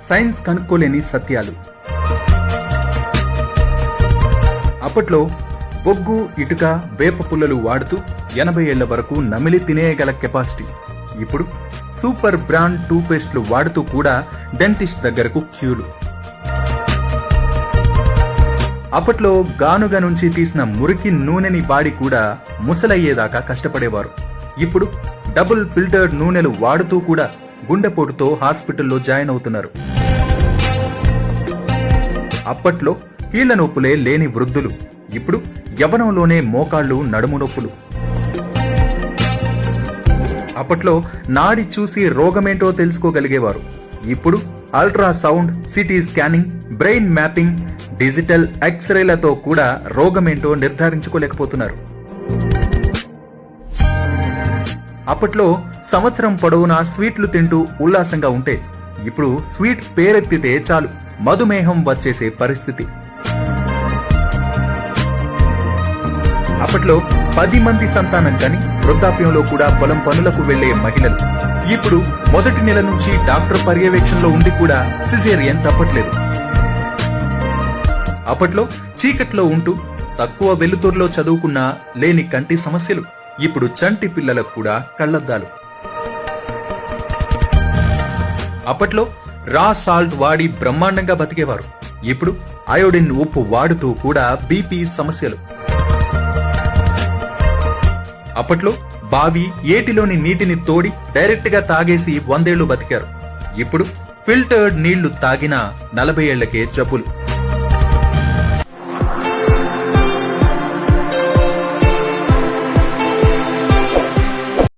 Science కనుక్కోలేని సత్యాలు. అప్పట్లో బొగ్గు, ఇటుక, వేప పుల్లలు వాడుతూ 80 ఏళ్ల వరకు నమిలి తినేయగల కెపాసిటీ. ఇప్పుడు సూపర్ బ్రాండ్ టూత్పేస్ట్లు వాడుతూ కూడా డెంటిస్ట్ దగ్గరకు క్యూలు. అప్పట్లో గానుగ నుంచి తీసిన మురికి నూనెని వాడి కూడా ముసలయ్యేదాకా కష్టపడేవారు. ఇప్పుడు డబుల్ ఫిల్టర్డ్ నూనెలు వాడుతూ కూడా గుండెపోటుతో హాస్పిటల్లో జాయిన్ అవుతున్నారు. అప్పట్లో కీళ్ల నొప్పులే లేని వృద్ధులు ఇప్పుడు యవ్వనంలోనే మోకాళ్లు, నడుము నొప్పులు. అప్పట్లో నాడి చూసి రోగమేంటో తెలుసుకోగలిగేవారు. ఇప్పుడు ultrasound, CT scanning, brain mapping, digital ఎక్స్రేలతో కూడా రోగమేంటో నిర్ధారించుకోలేకపోతున్నారు. అప్పట్లో సంవత్సరం పొడవునా స్వీట్లు తింటూ ఉల్లాసంగా ఉంటే ఇప్పుడు స్వీట్ పేరెత్తితే చాలు మధుమేహం వచ్చేసే పరిస్థితి. అప్పట్లో 10 మంది సంతానం కని వృద్ధాప్యంలో కూడా పొలం పనులకు వెళ్లే మహిళలు ఇప్పుడు మొదటి నెల నుంచి డాక్టర్ పర్యవేక్షణలో ఉండి కూడా సిజేరియన్ తప్పట్లేదు. అప్పట్లో చీకట్లో ఉంటూ తక్కువ వెలుతురులో చదువుకున్నా లేని కంటి సమస్యలు ఇప్పుడు చంటి పిల్లలకు కూడా కళ్లద్దాలు. అప్పట్లో రా సాల్ట్ వాడి బ్రహ్మాండంగా బతికేవారు. ఇప్పుడు అయోడిన్ ఉప్పు వాడుతూ కూడా బీపీ సమస్యలు. అప్పట్లో బావి, ఏటిలోని నీటిని తోడి డైరెక్ట్ గా తాగేసి 100 ఏళ్లు బతికారు. ఇప్పుడు ఫిల్టర్డ్ నీళ్లు తాగినా 40 ఏళ్లకే జబ్బులు.